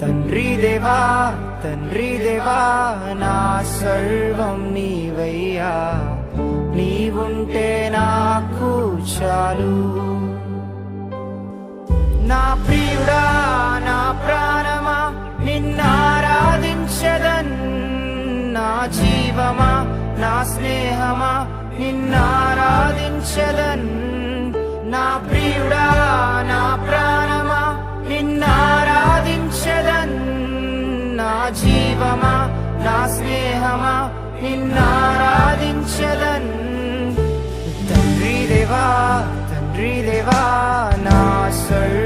తండ్రి దేవా తండ్రి దేవా నా సర్వం నీవయ్యా, నీవుంటే నాకు చాలు. నా ప్రియుడా నా ప్రాణమా నిన్నారాధించదన్, నా జీవమా నా స్నేహమా నిన్నారాధించదన్. నా ప్రియుడా నా ప్రాణమా నిన్నారాధించదన్, నా జీవమా నా స్నేహమా నిన్నారాధించదన్. తండ్రి దేవా నా సర్వం